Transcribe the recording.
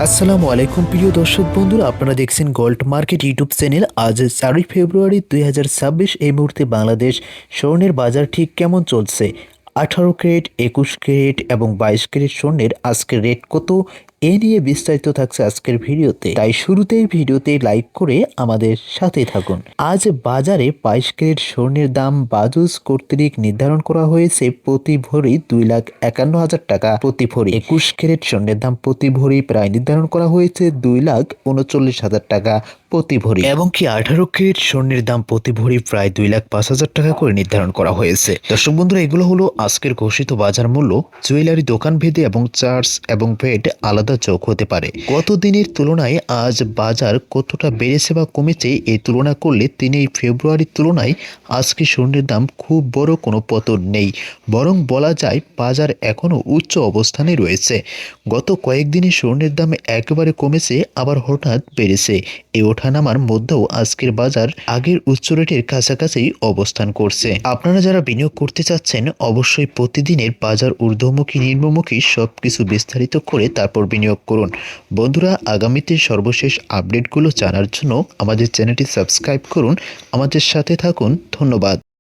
আসসালামু আলাইকুম প্রিয় দর্শক বন্ধুরা, আপনারা দেখছেন গোল্ড মার্কেট ইউটিউব চ্যানেল। আজ 4 ফেব্রুয়ারি 2026। এই মুহূর্তে বাংলাদেশ স্বর্ণের বাজার ঠিক কেমন চলছে, 18 ক্যারেট, 21 ক্যারেট এবং 22 ক্যারেট স্বর্ণের আজকের রেট কত, এ নিয়ে বিস্তারিত থাকছে আজকের ভিডিওতে। তাই শুরুতেই ভিডিওতে লাইক করে আমাদের সাথে থাকুন। আজ বাজারে 22 ক্যারেট স্বর্ণের দাম বাজুস কর্তৃক নির্ধারণ করা হয়েছে প্রতি ভরি 2,51,000 টাকা প্রতি ভরি। 21 ক্যারেট স্বর্ণের দাম প্রতি ভরি প্রায় নির্ধারণ করা হয়েছে 2,39,000 টাকা প্রতি ভরি, এবং কি 18 ক্যারেট স্বর্ণের দাম প্রতি ভরি প্রায় 2,05,000 টাকা করে নির্ধারণ করা হয়েছে। দর্শক বন্ধুরা, এগুলো হলো আজকের ঘোষিত বাজার মূল্য। জুয়েলারি দোকান ভেদে এবং চার্জ এবং ভেট আলাদা যোগ হতে পারে। গত দিনের তুলনায় আজ বাজার কতটা বেড়েছে বা কমেছে, এই তুলনা করলে 3 ফেব্রুয়ারির তুলনায় আজকে স্বর্ণের দাম খুব বড় কোনো পতন নেই, বরং বলা যায় বাজার এখনো উচ্চ অবস্থানে রয়েছে। গত কয়েকদিনে স্বর্ণের দাম একেবারে কমেছে, আবার হঠাৎ বেড়েছে। এই ওঠানামার মধ্যেও আজকের বাজার আগের উচ্চ রেটের কাছাকাছি অবস্থান করছে। আপনারা যারা বিনিয়োগ করতে চাচ্ছেন, অবশ্যই প্রতিদিনের বাজার ঊর্ধ্বমুখী নিম্নমুখী সবকিছু বিস্তারিত করে তারপর বিনিয়োগ করুন। বন্ধুরা, আগামীতে সর্বশেষ আপডেটগুলো জানার জন্য আমাদের চ্যানেলটি সাবস্ক্রাইব করুন, আমাদের সাথে থাকুন। ধন্যবাদ।